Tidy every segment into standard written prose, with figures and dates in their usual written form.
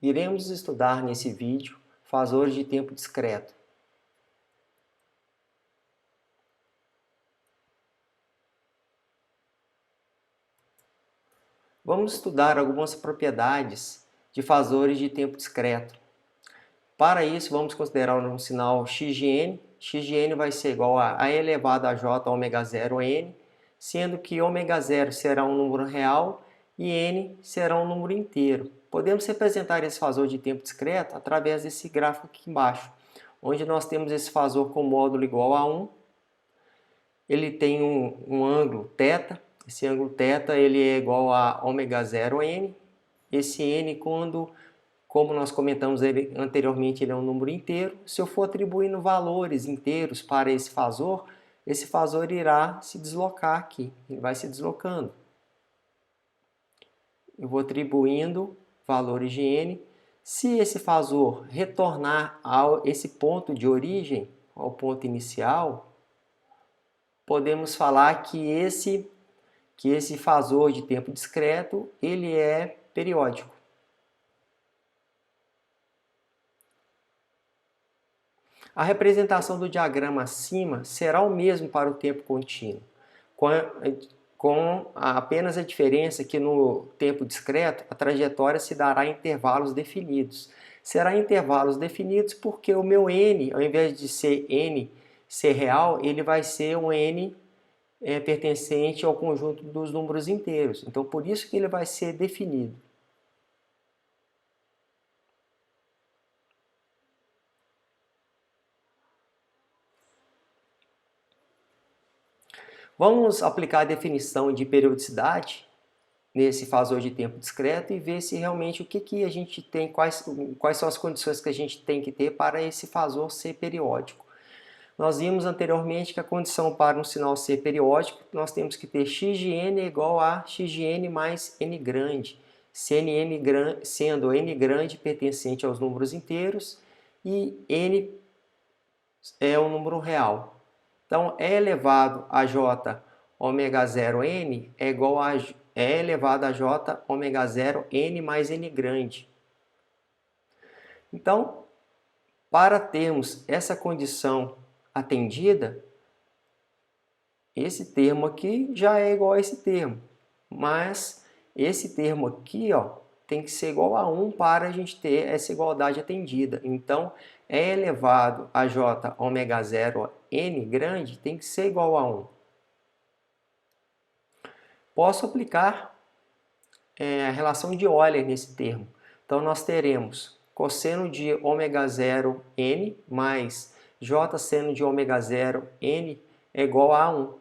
Iremos estudar nesse vídeo fazores de tempo discreto. Vamos estudar algumas propriedades de fazores de tempo discreto. Para isso, vamos considerar um sinal x de n. X de n vai ser igual a e elevado a j ômega 0 n, sendo que ômega 0 será um número real e n será um número inteiro. Podemos representar esse fazor de tempo discreto através desse gráfico aqui embaixo, onde nós temos esse fazor com módulo igual a 1. Ele tem um ângulo θ. Esse ângulo θ ele é igual a ômega 0 n. Esse n, como nós comentamos anteriormente, ele é um número inteiro. Se eu for atribuindo valores inteiros para esse fazor irá se deslocar aqui. Ele vai se deslocando. Eu vou atribuindo valores de n. Se esse fazor retornar a esse ponto de origem, ao ponto inicial, podemos falar que esse fazor de tempo discreto ele é periódico. A representação do diagrama acima será o mesmo para o tempo contínuo, com apenas a diferença que no tempo discreto a trajetória se dará em intervalos definidos. Será em intervalos definidos porque o meu n, ao invés de ser n ser real, ele vai ser um n pertencente ao conjunto dos números inteiros. Então, por isso que ele vai ser definido. Vamos aplicar a definição de periodicidade nesse fazor de tempo discreto e ver se realmente o que a gente tem, quais são as condições que a gente tem que ter para esse fazor ser periódico. Nós vimos anteriormente que a condição para um sinal ser periódico, nós temos que ter x de n igual a x de n mais n grande, sendo n grande pertencente aos números inteiros e n é um número real. Então, e elevado a j ômega 0 n é igual a e elevado a j ômega 0 n mais n grande. Então, para termos essa condição atendida, esse termo aqui já é igual a esse termo, mas esse termo aqui tem que ser igual a 1 para a gente ter essa igualdade atendida. Então, e elevado a j ômega 0 n grande tem que ser igual a 1. Posso aplicar a relação de Euler nesse termo. Então, nós teremos cosseno de ômega 0 n mais j seno de ômega 0 n é igual a 1.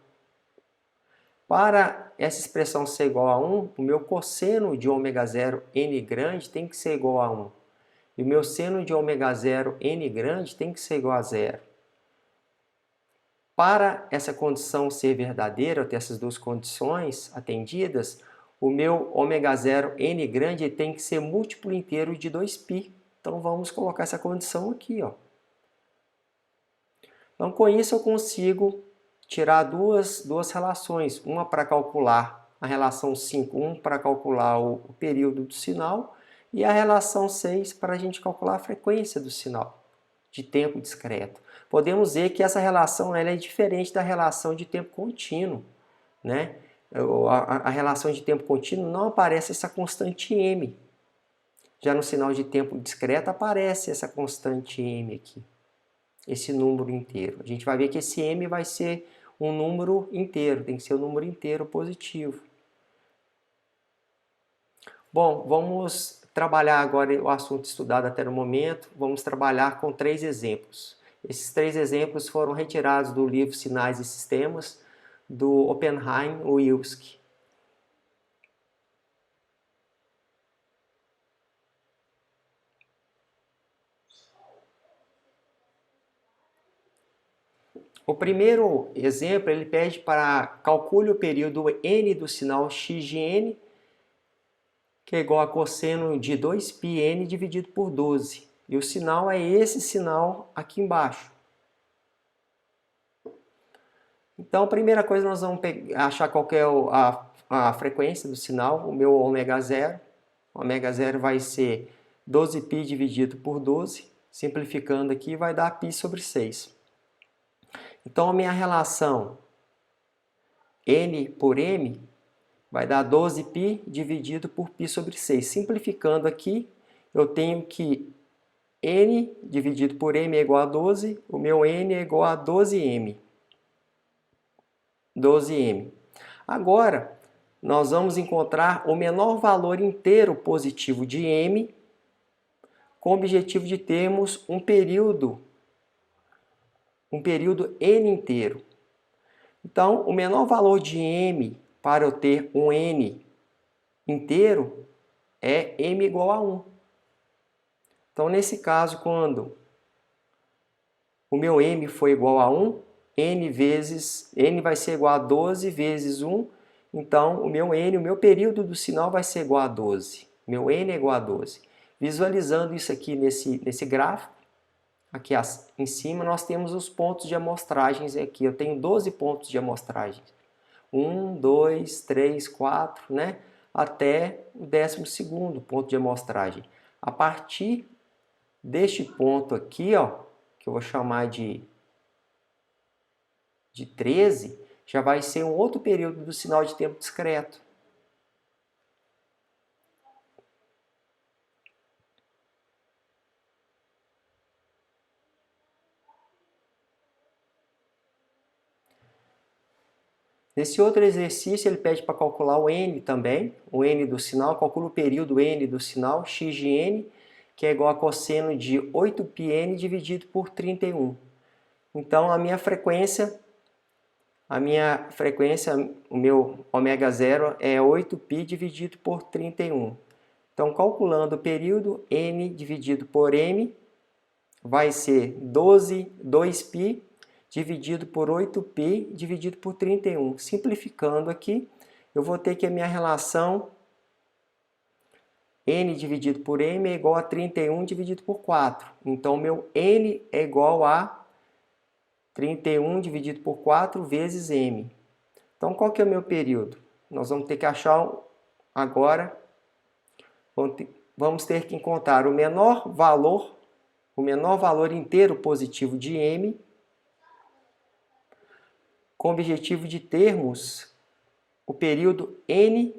Para essa expressão ser igual a 1, o meu cosseno de ômega 0 n grande tem que ser igual a 1. E o meu seno de ômega 0 n grande tem que ser igual a 0. Para essa condição ser verdadeira, eu ter essas duas condições atendidas, o meu ômega 0 n grande tem que ser múltiplo inteiro de 2π. Então vamos colocar essa condição aqui. Então com isso eu consigo tirar duas relações. Uma para calcular a relação 5, um para calcular o período do sinal e a relação 6 para a gente calcular a frequência do sinal de tempo discreto. Podemos ver que essa relação ela é diferente da relação de tempo contínuo, né? A relação de tempo contínuo não aparece essa constante m. Já no sinal de tempo discreto aparece essa constante m aqui, esse número inteiro. A gente vai ver que esse m vai ser um número inteiro, tem que ser um número inteiro positivo. Bom, vamos trabalhar agora o assunto estudado até no momento. Vamos trabalhar com 3 exemplos. Esses 3 exemplos foram retirados do livro Sinais e Sistemas, do Oppenheim-Wilski. O primeiro exemplo, ele pede para calcule o período n do sinal x de n, que é igual a cosseno de 2πn dividido por 12. E o sinal é esse sinal aqui embaixo. Então, a primeira coisa, nós vamos achar qual que é a frequência do sinal, o meu ômega 0. O ômega 0 vai ser 12π dividido por 12, simplificando aqui, vai dar π sobre 6. Então, a minha relação n por m vai dar 12π dividido por π sobre 6. Simplificando aqui, eu tenho que n dividido por m é igual a 12, o meu n é igual a 12m. 12m. Agora, nós vamos encontrar o menor valor inteiro positivo de m, com o objetivo de termos um período n inteiro. Então, o menor valor de m para eu ter um n inteiro é m igual a 1. Então, nesse caso, quando o meu m for igual a 1, n vai ser igual a 12 vezes 1. Então, o meu período do sinal vai ser igual a 12. Meu n é igual a 12. Visualizando isso aqui nesse gráfico, aqui em cima nós temos os pontos de amostragens aqui. Eu tenho 12 pontos de amostragens. 1, 2, 3, 4, né? Até o 12º ponto de amostragem. A partir deste ponto aqui, ó, que eu vou chamar de 13, já vai ser um outro período do sinal de tempo discreto. Nesse outro exercício, ele pede para calcular o n também, o n do sinal, calcula o período n do sinal, x de n, que é igual a cosseno de 8πn dividido por 31. Então, a minha frequência, o meu ômega zero é 8π dividido por 31. Então, calculando o período, n dividido por m vai ser 2π dividido por 8π dividido por 31. Simplificando aqui, eu vou ter que a minha relação n dividido por m é igual a 31 dividido por 4. Então, meu n é igual a 31 dividido por 4 vezes m. Então, qual que é o meu período? Nós vamos ter que achar agora, vamos ter que encontrar o menor valor inteiro positivo de m, com o objetivo de termos o período n,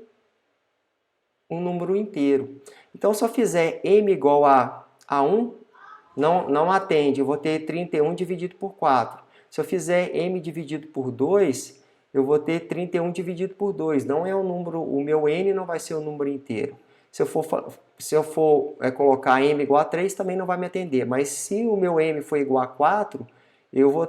um número inteiro. Então, se eu fizer m igual a 1, não atende, eu vou ter 31 dividido por 4. Se eu fizer m dividido por 2, eu vou ter 31 dividido por 2. Não é um número, o meu n não vai ser um número inteiro. Se eu for colocar m igual a 3, também não vai me atender. Mas se o meu m for igual a 4, eu vou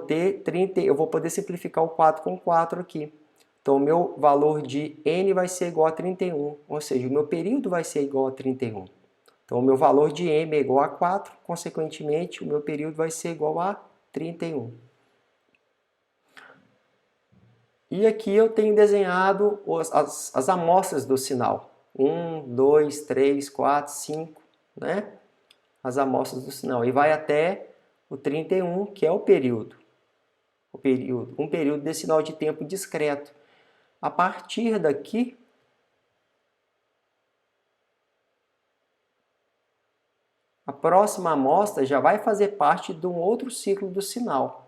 poder simplificar o 4 com 4 aqui. Então, o meu valor de n vai ser igual a 31, ou seja, o meu período vai ser igual a 31. Então, o meu valor de m é igual a 4, consequentemente, o meu período vai ser igual a 31. E aqui eu tenho desenhado as amostras do sinal. 1, 2, 3, 4, 5, né? As amostras do sinal. E vai até o 31, que é o período. Um período de sinal de tempo discreto. A partir daqui, a próxima amostra já vai fazer parte de um outro ciclo do sinal.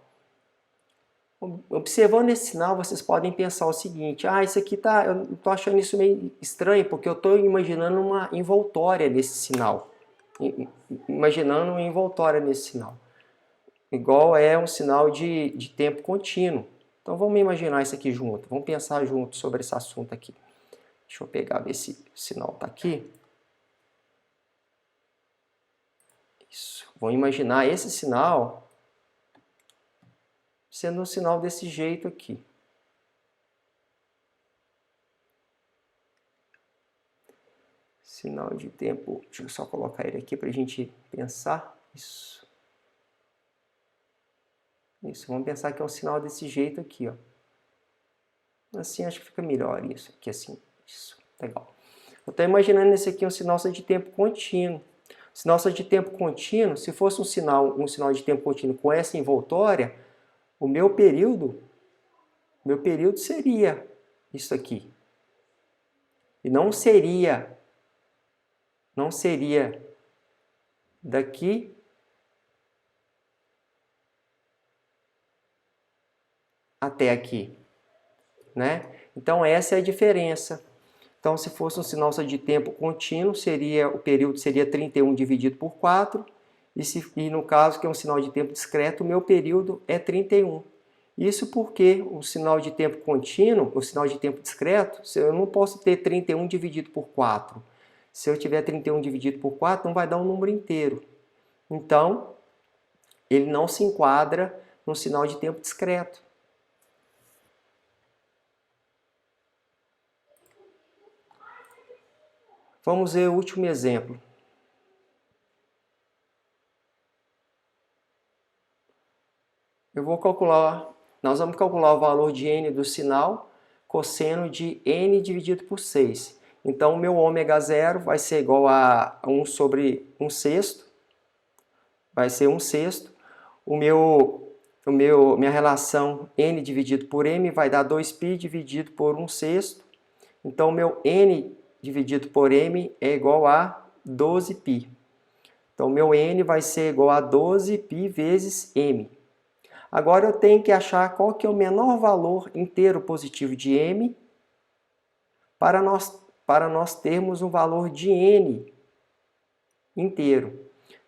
Observando esse sinal, vocês podem pensar o seguinte: isso aqui eu estou achando isso meio estranho, porque eu estou imaginando uma envoltória nesse sinal. Imaginando uma envoltória nesse sinal. Igual é um sinal de tempo contínuo. Então vamos imaginar isso aqui junto, vamos pensar junto sobre esse assunto aqui. Deixa eu pegar, ver se o sinal está aqui. Isso. Vamos imaginar esse sinal sendo um sinal desse jeito aqui. Sinal de tempo, deixa eu só colocar ele aqui para a gente pensar. Isso. Isso, vamos pensar que é um sinal desse jeito aqui, ó. Assim acho que fica melhor isso aqui, assim. Isso, legal. Eu estou imaginando esse aqui um sinal de tempo contínuo. Sinal de tempo contínuo, se fosse um sinal de tempo contínuo com essa envoltória, o meu período seria isso aqui. E não seria daqui até aqui, né? Então essa é a diferença. Então se fosse um sinal de tempo contínuo, o período seria 31 dividido por 4, e no caso que é um sinal de tempo discreto, o meu período é 31. Isso porque o sinal de tempo contínuo, o sinal de tempo discreto, eu não posso ter 31 dividido por 4. Se eu tiver 31 dividido por 4, não vai dar um número inteiro. Então, ele não se enquadra no sinal de tempo discreto. Vamos ver o último exemplo. Nós vamos calcular o valor de n do sinal, cosseno de n dividido por 6. Então, o meu ômega zero vai ser igual a 1 sobre 1 sexto. Vai ser 1 sexto. Minha relação n dividido por m vai dar 2π dividido por 1 sexto. Então, o meu n dividido por m é igual a 12π. Então, o meu n vai ser igual a 12π vezes m. Agora eu tenho que achar qual que é o menor valor inteiro positivo de m para nós termos um valor de n inteiro.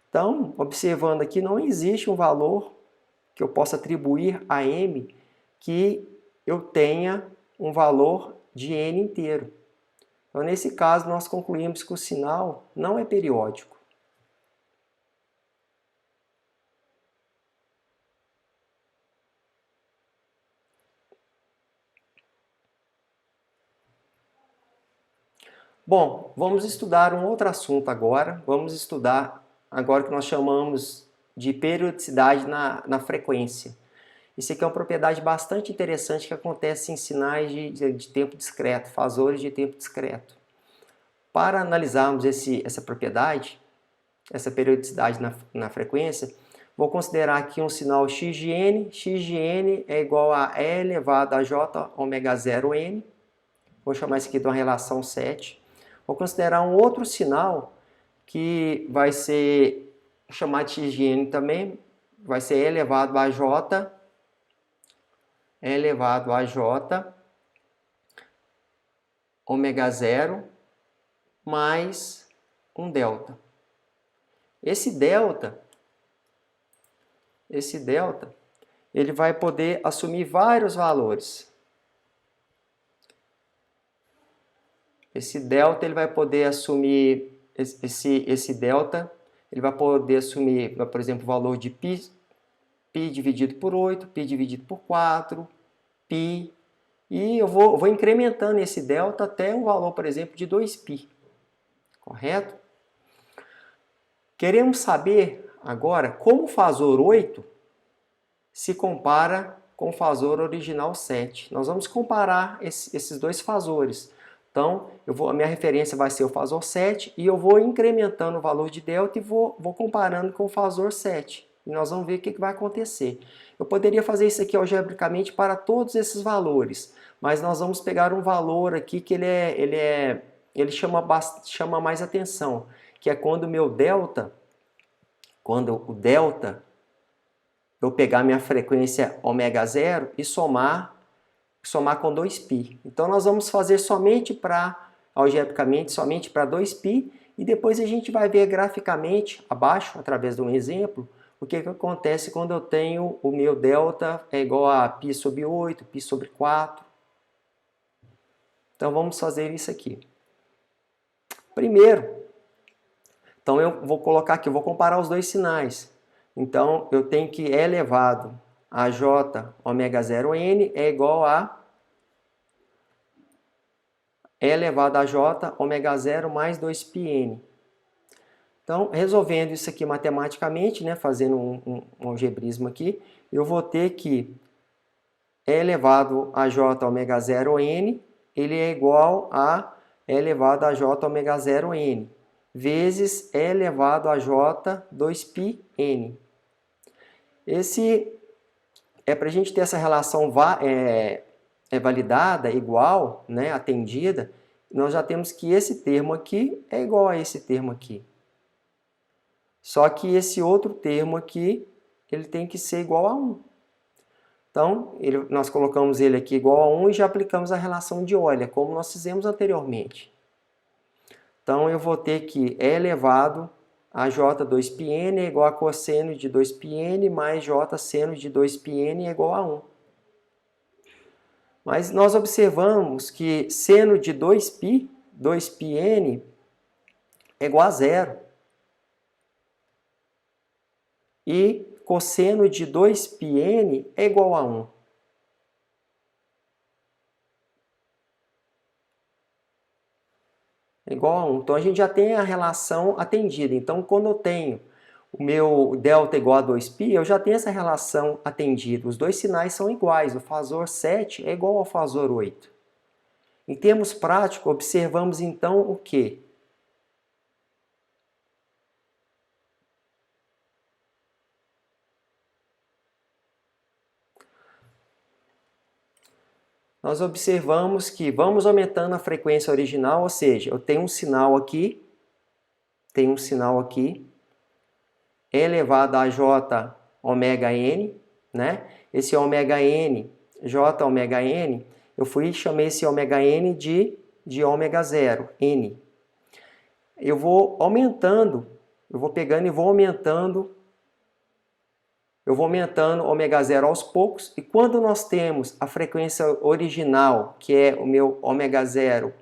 Então, observando aqui, não existe um valor que eu possa atribuir a m que eu tenha um valor de n inteiro. Então, nesse caso, nós concluímos que o sinal não é periódico. Bom, vamos estudar um outro assunto agora. Vamos estudar agora o que nós chamamos de periodicidade na frequência. Isso aqui é uma propriedade bastante interessante que acontece em sinais de tempo discreto, fasores de tempo discreto. Para analisarmos essa propriedade, essa periodicidade na frequência, vou considerar aqui um sinal x de n. X de n é igual a e elevado a j ômega 0 n. Vou chamar isso aqui de uma relação 7. Vou considerar um outro sinal que vai ser chamado de x de n também, vai ser e elevado a j ômega 0 mais um delta. Esse delta, ele vai poder assumir vários valores. Esse delta, ele vai poder assumir, ele vai poder assumir, por exemplo, o valor de π dividido por 8, π dividido por 4, π, e eu vou incrementando esse delta até um valor, por exemplo, de 2π, correto? Queremos saber agora como o fasor 8 se compara com o fasor original 7. Nós vamos comparar esses dois fasores. Então, a minha referência vai ser o fasor 7 e eu vou incrementando o valor de delta e vou comparando com o fasor 7. E nós vamos ver o que vai acontecer. Eu poderia fazer isso aqui algebricamente para todos esses valores, mas nós vamos pegar um valor aqui que ele chama mais atenção, que é quando o delta, eu pegar minha frequência ômega 0 e somar com 2π. Então nós vamos fazer algebricamente, somente para 2π, e depois a gente vai ver graficamente, abaixo, através de um exemplo, o que acontece quando eu tenho o meu delta é igual a π sobre 8, π sobre 4. Então vamos fazer isso aqui. Primeiro, então eu vou colocar aqui, eu vou comparar os dois sinais. Então eu tenho que E elevado a j ômega 0 n é igual a E elevado a j ômega 0 mais 2πn. Então, resolvendo isso aqui matematicamente, né, fazendo um algebrismo aqui, eu vou ter que E elevado a j ômega 0 n, ele é igual a E elevado a j ômega 0 n, vezes E elevado a j 2πn. Esse para a gente ter essa relação validada, igual, né, atendida, nós já temos que esse termo aqui é igual a esse termo aqui. Só que esse outro termo aqui, ele tem que ser igual a 1. Então, nós colocamos ele aqui igual a 1 e já aplicamos a relação de Euler, como nós fizemos anteriormente. Então, eu vou ter que E elevado a J2πn é igual a cosseno de 2πn mais J seno de 2πn é igual a 1. Mas nós observamos que seno de 2πn é igual a 0. E cosseno de 2πn é igual a 1. É igual a 1. Então, a gente já tem a relação atendida. Então, quando eu tenho o meu delta igual a 2π, eu já tenho essa relação atendida. Os dois sinais são iguais. O fasor 7 é igual ao fasor 8. Em termos práticos, observamos então o quê? Nós observamos que vamos aumentando a frequência original, ou seja, eu tenho um sinal aqui, E elevado a J ômega n, né? Esse ômega n, J ômega n, eu chamei esse ômega n de ômega 0, n. Eu vou aumentando, eu vou pegando e vou aumentando ômega 0 aos poucos, e quando nós temos a frequência original, que é o meu ômega 0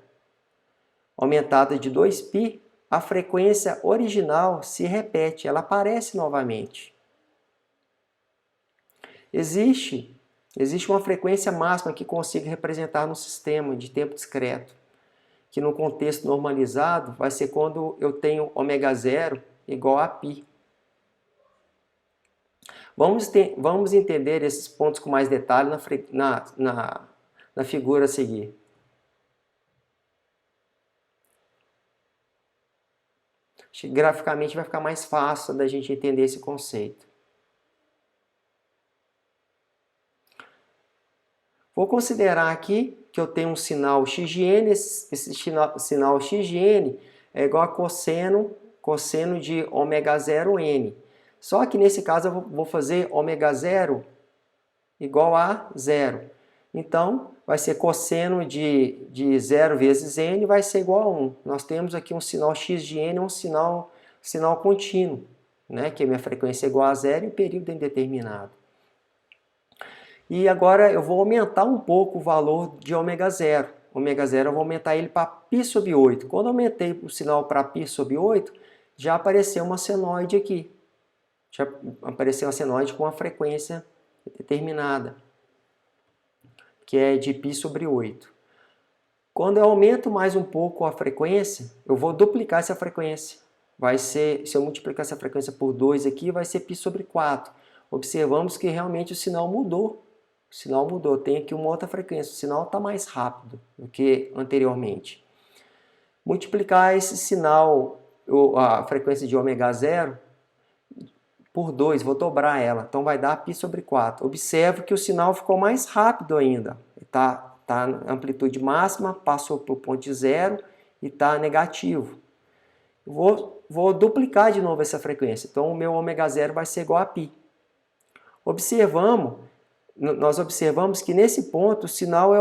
aumentada de 2π, a frequência original se repete, ela aparece novamente. Existe uma frequência máxima que consigo representar no sistema de tempo discreto, que no contexto normalizado vai ser quando eu tenho ômega 0 igual a π. Vamos entender esses pontos com mais detalhe na figura a seguir. Acho que graficamente vai ficar mais fácil da gente entender esse conceito. Vou considerar aqui que eu tenho um sinal xn, esse sinal xn é igual a cosseno de ômega 0 n. Só que nesse caso eu vou fazer ômega 0 igual a 0. Então, vai ser cosseno de 0 vezes n vai ser igual a 1. Nós temos aqui um sinal x de n, um sinal contínuo, né? Que a minha frequência é igual a 0 e o período é indeterminado. E agora eu vou aumentar um pouco o valor de ômega 0. Ômega 0 eu vou aumentar ele para π sobre 8. Quando eu aumentei o sinal para π sobre 8, já apareceu uma senoide aqui. Já apareceu uma senoide com uma frequência determinada, que é de π sobre 8. Quando eu aumento mais um pouco a frequência, eu vou duplicar essa frequência. Vai ser, se eu multiplicar essa frequência por 2 aqui, vai ser π sobre 4. Observamos que realmente o sinal mudou. O sinal mudou, tem aqui uma outra frequência. O sinal está mais rápido do que anteriormente. Multiplicar esse sinal, a frequência de ômega 0, por 2, vou dobrar ela. Então vai dar π sobre 4. Observe que o sinal ficou mais rápido ainda. Está na amplitude máxima, passou para o ponto de 0 e está negativo. Vou duplicar de novo essa frequência. Então o meu ômega 0 vai ser igual a π. Nós observamos que nesse ponto o sinal é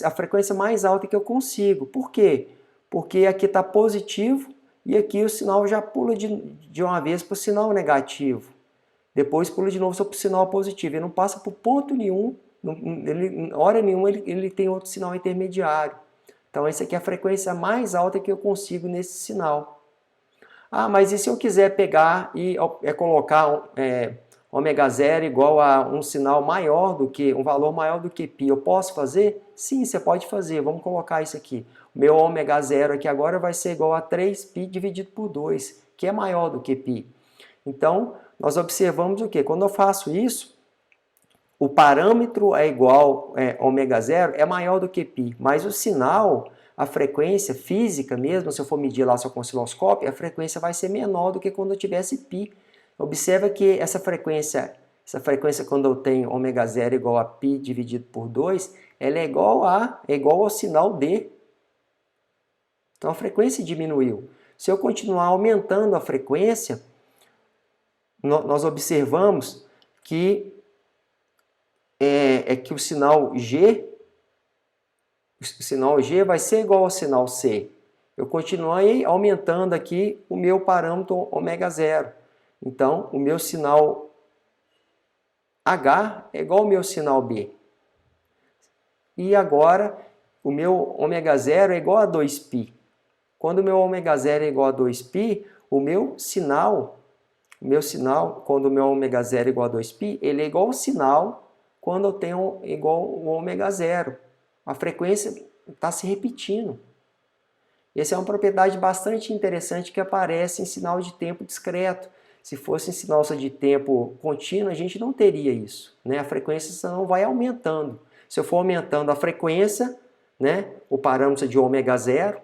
a frequência mais alta que eu consigo. Por quê? Porque aqui está positivo e aqui o sinal já pula de uma vez para o sinal negativo. Depois pula de novo para o sinal positivo. Ele não passa por ponto nenhum, hora nenhuma ele tem outro sinal intermediário. Então essa aqui é a frequência mais alta que eu consigo nesse sinal. Ah, mas e se eu quiser pegar e colocar ômega 0 igual a um sinal maior do que, um valor maior do que π, eu posso fazer? Sim, você pode fazer. Vamos colocar isso aqui. O meu ômega 0 aqui agora vai ser igual a 3π dividido por 2, que é maior do que π. Então, nós observamos o quê? Quando eu faço isso, o parâmetro é igual ômega 0 é maior do que π, mas o sinal, a frequência física mesmo, se eu for medir lá só com osciloscópio, a frequência vai ser menor do que quando eu tivesse π. Observa que essa frequência quando eu tenho ômega 0 igual a π dividido por 2, ela é igual ao sinal D. Então a frequência diminuiu. Se eu continuar aumentando a frequência, nós observamos que que o sinal G vai ser igual ao sinal C. Eu continuei aumentando aqui o meu parâmetro ômega zero. Então, o meu sinal H é igual ao meu sinal B. E agora, o meu ômega zero é igual a 2π. Quando o meu ômega zero é igual a 2π, o meu sinal, quando o meu ômega zero é igual a 2π, ele é igual ao sinal quando eu tenho igual o ômega zero. A frequência está se repetindo. Essa é uma propriedade bastante interessante que aparece em sinal de tempo discreto. Se fosse em sinal de tempo contínuo, a gente não teria isso, né? A frequência não vai aumentando. Se eu for aumentando a frequência, né, o parâmetro de ômega zero,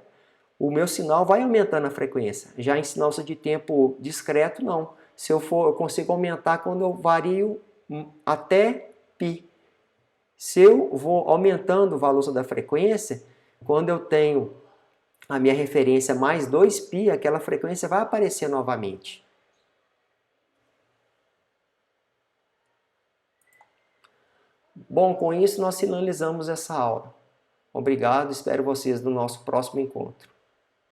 o meu sinal vai aumentando a frequência. Já em sinal de tempo discreto, não. Eu consigo aumentar quando eu vario até π. Se eu vou aumentando o valor da frequência, quando eu tenho a minha referência mais 2π, aquela frequência vai aparecer novamente. Bom, com isso nós finalizamos essa aula. Obrigado, espero vocês no nosso próximo encontro.